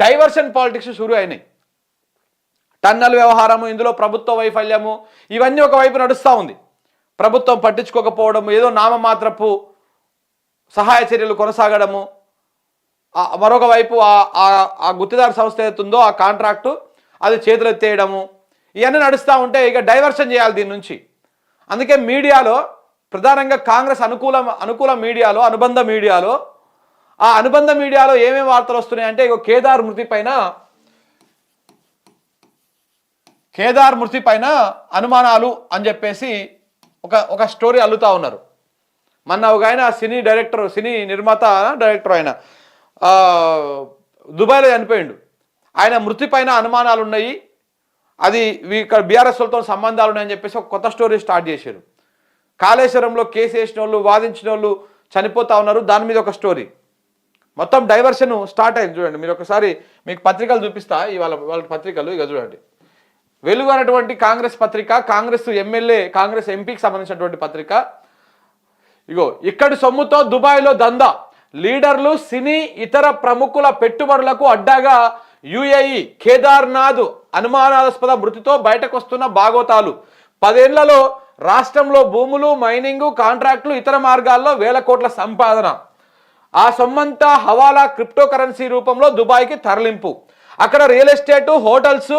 Diversion politics షురూ అయినాయి. Tunnel వ్యవహారము, ఇందులో ప్రభుత్వ వైఫల్యము, ఇవన్నీ ఒకవైపు నడుస్తూ ఉంది. ప్రభుత్వం పట్టించుకోకపోవడము, ఏదో నామమాత్రపు సహాయ చర్యలు కొనసాగడము, మరొక వైపు ఆ గుత్తిదారు సంస్థ ఏతుందో ఆ కాంట్రాక్టు అది చేతులెత్తేయడము, ఇవన్నీ నడుస్తూ ఉంటే ఇక డైవర్షన్ చేయాలి దీని నుంచి. అందుకే మీడియాలో ప్రధానంగా కాంగ్రెస్ అనుకూల మీడియాలో, అనుబంధ మీడియాలో ఏమేమి వార్తలు వస్తున్నాయంటే ఇక కేదార్ మృతి పైన అనుమానాలు అని చెప్పేసి ఒక స్టోరీ అల్లుతా ఉన్నారు. మొన్న ఒక ఆయన సినీ నిర్మాత డైరెక్టర్ ఆయన దుబాయ్లో చనిపోయిండు. ఆయన మృతి పైన అనుమానాలు ఉన్నాయి, అది ఇక్కడ బీఆర్ఎస్ వాళ్ళతో సంబంధాలు ఉన్నాయని చెప్పేసి ఒక కొత్త స్టోరీ స్టార్ట్ చేశారు. కాళేశ్వరంలో కేసు వేసిన వాళ్ళు, వాదించిన వాళ్ళు చనిపోతా ఉన్నారు, దాని మీద ఒక స్టోరీ. మొత్తం డైవర్షన్ స్టార్ట్ అయింది. చూడండి, మీరు ఒకసారి మీకు పత్రికలు చూపిస్తా, వాళ్ళ పత్రికలు ఇక చూడండి. వెలుగు అనేటువంటి కాంగ్రెస్ పత్రిక, కాంగ్రెస్ ఎంపీకి సంబంధించినటువంటి పత్రిక. ఇగో, ఇక్కడి సొమ్ముతో దుబాయ్లో దందా, లీడర్లు, సినీ ఇతర ప్రముఖుల పెట్టుబడులకు అడ్డాగా యుఏఈ, కేదార్నాథ్ అనుమానాస్పద మృతితో బయటకు వస్తున్న బాగోతాలు. 10 ఏళ్లలో రాష్ట్రంలో భూములు, మైనింగ్, కాంట్రాక్టులు, ఇతర మార్గాల్లో వేల కోట్ల సంపాదన. ఆ సొమ్మంతా హవాలా, క్రిప్టో కరెన్సీ రూపంలో దుబాయ్కి తరలింపు. అక్కడ రియల్ ఎస్టేటు, హోటల్స్,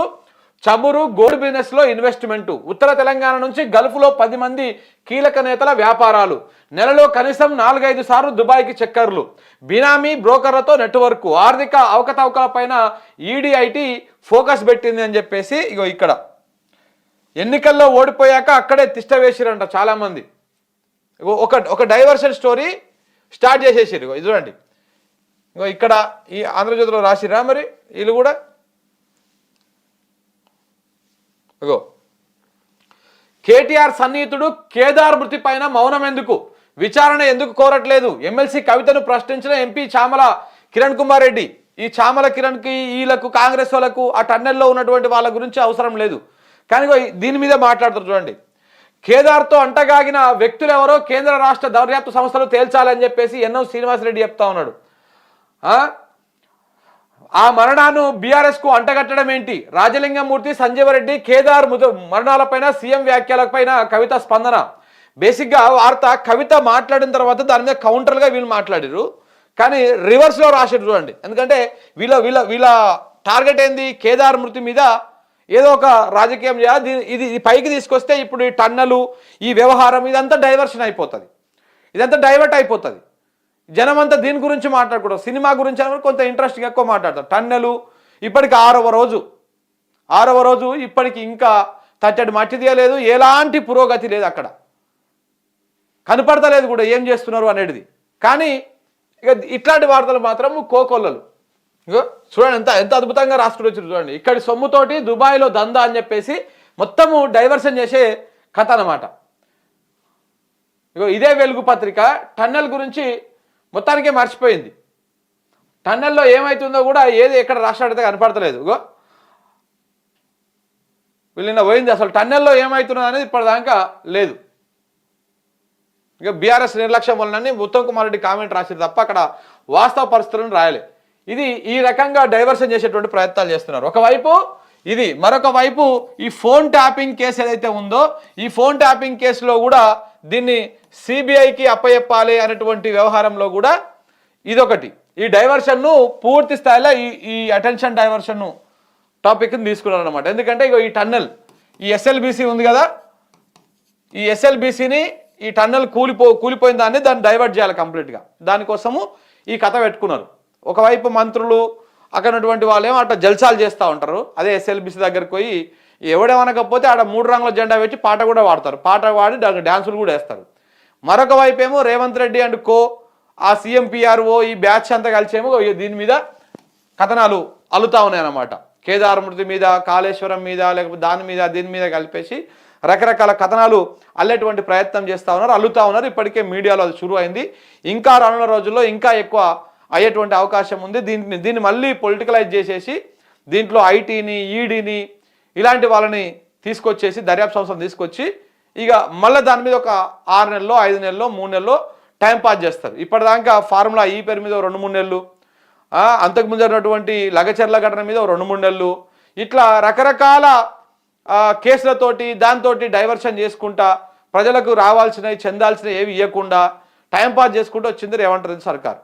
చమురు, గోల్డ్ బిజినెస్లో ఇన్వెస్ట్మెంటు. ఉత్తర తెలంగాణ నుంచి గల్ఫ్లో 10 మంది కీలక నేతల వ్యాపారాలు. నెలలో కనీసం 4-5 సార్లు దుబాయ్కి చక్కర్లు. బినామీ బ్రోకర్లతో నెట్వర్క్. ఆర్థిక అవకతవకలపైన ఈడీఐటీ ఫోకస్ పెట్టింది అని చెప్పేసి ఇగో ఇక్కడ ఎన్నికల్లో ఓడిపోయాక అక్కడే తిష్ట వేసిరంట చాలామంది. ఒక డైవర్షన్ స్టోరీ స్టార్ట్ చేసేసారు. ఇగో ఇది చూడండి, ఇగో ఇక్కడ ఈ ఆంధ్రజ్యోతిలో రాసిరా మరి వీళ్ళు కూడా. ఇగో, కేటీఆర్ సన్నిహితుడు కేదార్ మృతి పైన మౌనం ఎందుకు, విచారణ ఎందుకు కోరట్లేదు, ఎమ్మెల్సీ కవితను ప్రశ్నించిన ఎంపీ చామల కిరణ్ కుమార్ రెడ్డి. ఈ చామల కిరణ్కి, వీళ్ళకు, కాంగ్రెస్ వాళ్ళకు ఆ టన్నెల్లో ఉన్నటువంటి వాళ్ళ గురించి అవసరం లేదు, కానీ దీని మీద మాట్లాడుతారు. చూడండి, కేదార్తో అంటగాగిన వ్యక్తులు ఎవరో కేంద్ర రాష్ట్ర దర్యాప్తు సంస్థలు తేల్చాలని చెప్పేసి ఎన్ఎం శ్రీనివాసరెడ్డి చెప్తా ఉన్నాడు. ఆ మరణాన్ని బీఆర్ఎస్కు అంటగట్టడం ఏంటి? రాజలింగమూర్తి, సంజీవరెడ్డి, కేదార్ మరణాలపైన సీఎం వ్యాఖ్యలపైన కవిత స్పందన. బేసిక్గా వార్త కవిత మాట్లాడిన తర్వాత దాని మీద కౌంటర్గా వీళ్ళు మాట్లాడారు, కానీ రివర్స్లో రాశారు. చూడండి, ఎందుకంటే వీళ్ళ టార్గెట్ ఏంది? కేదార్ మృతి మీద ఏదో ఒక రాజకీయం చేయాలి. ఇది పైకి తీసుకొస్తే ఇప్పుడు ఈ టన్నలు, ఈ వ్యవహారం, ఇదంతా డైవర్షన్ అయిపోతుంది, ఇదంతా డైవర్ట్ అయిపోతుంది. జనమంతా దీని గురించి మాట్లాడకూడదు, సినిమా గురించి అని కొంత ఇంట్రెస్టింగ్ ఎక్కువ మాట్లాడతారు. టన్నెలు ఇప్పటికి 6వ రోజు ఇప్పటికి ఇంకా తట్టడి మట్టి తీయలేదు, ఎలాంటి పురోగతి లేదు, అక్కడ కనపడతలేదు కూడా ఏం చేస్తున్నారు అనేది. కానీ ఇక ఇట్లాంటి వార్తలు మాత్రం కోకొల్లలు. ఇగో చూడండి, ఎంత అద్భుతంగా రాసుకుని వచ్చారు. చూడండి, ఇక్కడి సొమ్ముతోటి దుబాయ్లో దందా అని చెప్పేసి మొత్తము డైవర్షన్ చేసే కథ అన్నమాట. ఇగో ఇదే వెలుగు పత్రిక టన్నెల్ గురించి మొత్తానికే మర్చిపోయింది. టన్నెల్లో ఏమవుతుందో కూడా ఏది ఎక్కడ రాష్ట్రాడితే కనపడతలేదు. ఇగో వీళ్ళ పోయింది, అసలు టన్నెల్లో ఏమవుతున్నది అనేది ఇప్పటిదాకా లేదు. ఇక బీఆర్ఎస్ నిర్లక్ష్యం వలనని ఉత్తమ్ కుమార్ రెడ్డి కామెంట్ రాశారు తప్ప అక్కడ వాస్తవ పరిస్థితులను రాయలే. ఇది ఈ రకంగా డైవర్షన్ చేసేటువంటి ప్రయత్నాలు చేస్తున్నారు. ఒకవైపు ఇది, మరొక వైపు ఈ ఫోన్ ట్యాపింగ్ కేసు ఏదైతే ఉందో, ఈ ఫోన్ ట్యాపింగ్ కేసులో కూడా దీన్ని సిబిఐకి అప్పచెప్పాలి అనేటువంటి వ్యవహారంలో కూడా ఇదొకటి. ఈ డైవర్షన్ను పూర్తి స్థాయిలో ఈ అటెన్షన్ డైవర్షన్ను టాపిక్ని తీసుకున్నారు అనమాట. ఎందుకంటే ఇక ఈ టన్నెల్, ఈ ఎస్ఎల్బిసి ఉంది కదా, ఈ ఎస్ఎల్బిసిని ఈ టన్నెల్ కూలిపోయిన దాన్ని డైవర్ట్ చేయాలి కంప్లీట్గా. దానికోసము ఈ కథ పెట్టుకున్నారు. ఒకవైపు మంత్రులు అక్కడ ఉన్నటువంటి వాళ్ళు ఏమో అట్లా జల్సాలు చేస్తూ ఉంటారు. అదే ఎస్ఎల్బిసి దగ్గరికి పోయి ఎవడేమనకపోతే ఆడ 3 రంగుల జెండా పెట్టి పాట కూడా పాడతారు, పాట పాడి డ్యాన్సులు కూడా వేస్తారు. మరొక వైపు ఏమో రేవంత్ రెడ్డి అండ్ కో, ఆ సీఎం పిఆర్ఓ, ఈ బ్యాచ్ అంతా కలిసేమో దీని మీద కథనాలు అల్లుతా ఉన్నాయన్నమాట. కేదార్ మృతి మీద, కాళేశ్వరం మీద, లేకపోతే దీని మీద కలిపేసి రకరకాల కథనాలు అల్లేటువంటి ప్రయత్నం చేస్తూ ఉన్నారు, అల్లుతా ఉన్నారు. ఇప్పటికే మీడియాలో అది షురూ అయింది. ఇంకా రానున్న రోజుల్లో ఇంకా ఎక్కువ అయ్యేటువంటి అవకాశం ఉంది. దీన్ని మళ్ళీ పొలిటికలైజ్ చేసేసి దీంట్లో ఐటీని, ఈడీని ఇలాంటి వాళ్ళని తీసుకొచ్చేసి దర్యాప్తు సంస్థను తీసుకొచ్చి ఇక మళ్ళీ దాని మీద ఒక 6 నెలల్లో, 5 నెలల్లో, 3 నెలల్లో టైం పాస్ చేస్తారు. ఇప్పటిదాకా ఫార్ములా ఈ పేరు మీద 2-3 నెలలు, అంతకుముందు జరిగినటువంటి లగచర్ల ఘటన మీద 2-3 నెలలు, ఇట్లా రకరకాల కేసులతోటి దాంతోటి డైవర్షన్ చేసుకుంటా ప్రజలకు రావాల్సినవి చెందాల్సినవి ఏవి ఇవ్వకుండా టైంపాస్ చేసుకుంటూ వచ్చింది రేవంత్ రెడ్డి సర్కార్.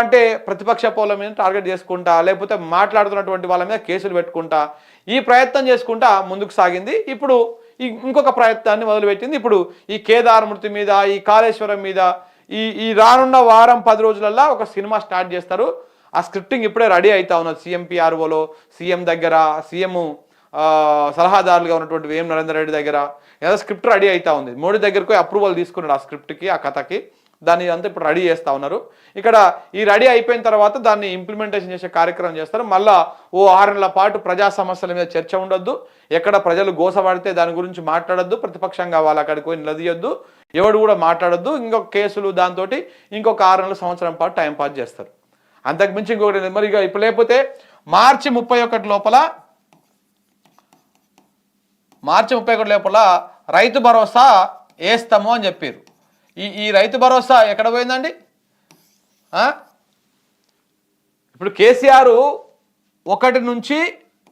అంటే ప్రతిపక్ష పౌరుల మీద టార్గెట్ చేసుకుంటా, లేకపోతే మాట్లాడుతున్నటువంటి వాళ్ళ మీద కేసులు పెట్టుకుంటా ఈ ప్రయత్నం చేసుకుంటా ముందుకు సాగింది. ఇప్పుడు ఇంకొక ప్రయత్నాన్ని మొదలుపెట్టింది. ఇప్పుడు ఈ కేదార్ మృతి మీద, ఈ కాళేశ్వరం మీద ఈ రానున్న వారం 10 రోజులల్లో ఒక సినిమా స్టార్ట్ చేస్తారు. ఆ స్క్రిప్టింగ్ ఇప్పుడే రెడీ అవుతా ఉన్నది. CMPROలో సీఎం దగ్గర, సీఎం సలహాదారులుగా ఉన్నటువంటి వేం నరేందర్ రెడ్డి దగ్గర ఏదో స్క్రిప్ట్ రెడీ అవుతా ఉంది. మోడీ దగ్గరకు అప్రూవల్ తీసుకున్నాడు ఆ స్క్రిప్ట్కి, ఆ కథకి. దాన్ని అంతా ఇప్పుడు రెడీ చేస్తూ ఉన్నారు. ఇక్కడ ఈ రెడీ అయిపోయిన తర్వాత దాన్ని ఇంప్లిమెంటేషన్ చేసే కార్యక్రమం చేస్తారు. మళ్ళా 6 నెలల పాటు ప్రజా సమస్యల మీద చర్చ ఉండొద్దు, ఎక్కడ ప్రజలు గోసపడితే దాని గురించి మాట్లాడొద్దు, ప్రతిపక్షంగా వాళ్ళు అక్కడికి పోయి నిలదీయొద్దు, ఎవడు కూడా మాట్లాడొద్దు, ఇంకొక కేసులు దాంతో ఇంకొక 6 నెలల సంవత్సరం పాటు టైం పాస్ చేస్తారు. అంతకుమించి ఇంకొకటి మరి ఇక ఇప్పుడు లేకపోతే మార్చి 31 లోపల రైతు భరోసా వేస్తాము అని చెప్పారు. ఈ రైతు భరోసా ఎక్కడ పోయిందండి? ఇప్పుడు కేసీఆర్ 1 నుంచి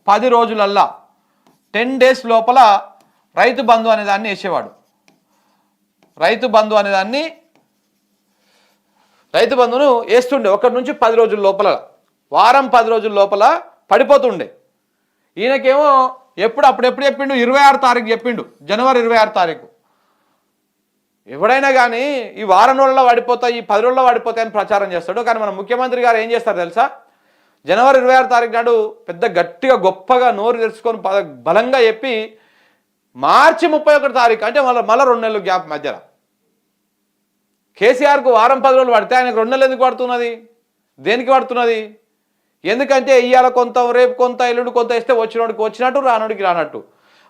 10 రోజులల్లా 10 డేస్ లోపల రైతు బంధు అనే దాన్ని వేసేవాడు. రైతు బంధును వేస్తుండే 1 నుంచి 10 రోజుల లోపల, వారం 10 రోజుల లోపల పడిపోతుండే. ఈయనకేమో అప్పుడెప్పుడు చెప్పిండు? 26 తారీఖు చెప్పిండు, జనవరి 26 తారీఖు. ఎవడైనా కానీ ఈ వారం రోజుల్లో పడిపోతాయి, ఈ 10 రోజుల్లో పడిపోతాయి అని ప్రచారం చేస్తాడు. కానీ మన ముఖ్యమంత్రి గారు ఏం చేస్తారు తెలుసా? జనవరి 26 తారీఖు నాడు పెద్ద గట్టిగా గొప్పగా నోరు తెరుచుకొని బలంగా చెప్పి మార్చి 31 తారీఖు అంటే మళ్ళీ 2 నెలలు గ్యాప్ మధ్యలో కేసీఆర్కు వారం 10 రోజులు పడితే ఆయనకు 2 నెలలు ఎందుకు పడుతున్నది? దేనికి పడుతున్నది? ఎందుకంటే ఇవాళ కొంత, రేపు కొంత, ఎల్లుండి కొంత ఇస్తే వచ్చినోడికి వచ్చినట్టు, రానోడికి రానట్టు.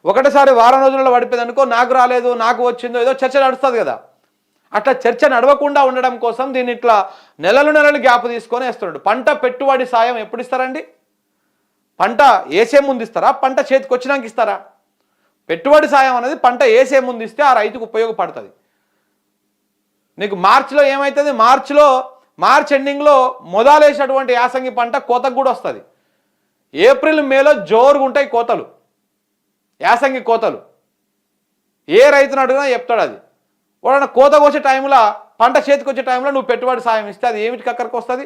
ఒకటిసారి వారం రోజుల్లో పడిపోయింది అనుకో, నాకు రాలేదు, నాకు వచ్చిందో, ఏదో చర్చ నడుస్తుంది కదా. అట్లా చర్చ నడవకుండా ఉండడం కోసం దీన్ని ఇట్లా నెలలు గ్యాప్ తీసుకొని వేస్తున్నాడు. పంట పెట్టుబడి సాయం ఎప్పుడు ఇస్తారండి? పంట వేసే ముందు ఇస్తారా? పంట చేతికి వచ్చినాక ఇస్తారా? పెట్టుబడి సాయం అనేది పంట వేసే ముందు ఇస్తే ఆ రైతుకు ఉపయోగపడుతుంది. నీకు మార్చిలో ఏమవుతుంది? మార్చ్ ఎండింగ్లో మొదలేసినటువంటి యాసంగి పంట కోతకు కూడా వస్తుంది. ఏప్రిల్ మేలో జోరుగా ఉంటాయి కోతలు, యాసంగి కోతలు. ఏ రైతును అడిగినా చెప్తాడు అది. వాడన్నా కోత కోసే టైంలో, పంట చేతికి వచ్చే టైంలో నువ్వు పెట్టుబడి సాయం ఇస్తే అది ఏమిటికి అక్కడికి వస్తుంది?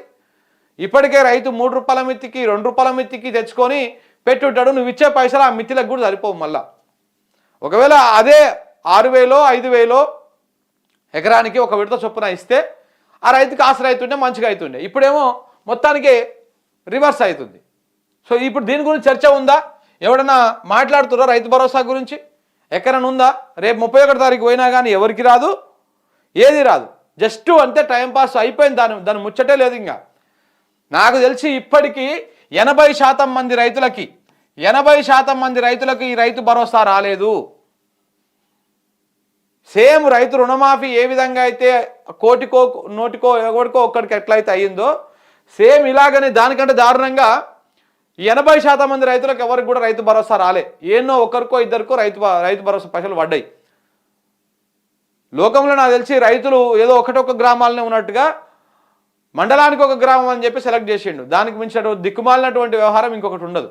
ఇప్పటికే రైతు 3 రూపాయల మిత్తికి, 2 రూపాయల మిత్తికి తెచ్చుకొని పెట్టుంటాడు. నువ్వు ఇచ్చే పైసలు ఆ మిత్తిలకు కూడా సరిపోవు. మళ్ళా ఒకవేళ అదే 6,000 5,000 ఎకరానికి ఒక విడత చొప్పున ఇస్తే ఆ రైతుకి ఆసరా అవుతుండే, మంచిగా అవుతుండే. ఇప్పుడేమో మొత్తానికి రివర్స్ అవుతుంది. సో ఇప్పుడు దీని గురించి చర్చ ఉందా? ఎవడన్నా మాట్లాడుతున్నా రైతు భరోసా గురించి? ఎక్కడన్నా ఉందా? రేపు 31 తారీఖు పోయినా కానీ ఎవరికి రాదు, ఏది రాదు. జస్ట్ అంతే టైంపాస్ అయిపోయింది. దాని ముచ్చటే లేదు. ఇంకా నాకు తెలిసి ఇప్పటికీ 80% మంది రైతులకి ఈ రైతు భరోసా రాలేదు. సేమ్ రైతు రుణమాఫీ ఏ విధంగా అయితే కోటికో నోటికో ఎవరికో ఒక్కడికి ఎట్లయితే అయ్యిందో, సేమ్ ఇలాగనే దానికంటే దారుణంగా 80% మంది రైతులకు ఎవరికి కూడా రైతు భరోసా రాలే. ఏన్నో ఒకరికో ఇద్దరికో రైతు భరోసా పైసలు పడ్డాయి. లోకంలో నాకు తెలిసి రైతులు ఏదో ఒకటొక్క గ్రామాలనే ఉన్నట్టుగా మండలానికి ఒక గ్రామం అని చెప్పి సెలెక్ట్ చేసిండు. దానికి మించిన దిక్కుమాలినటువంటి వ్యవహారం ఇంకొకటి ఉండదు.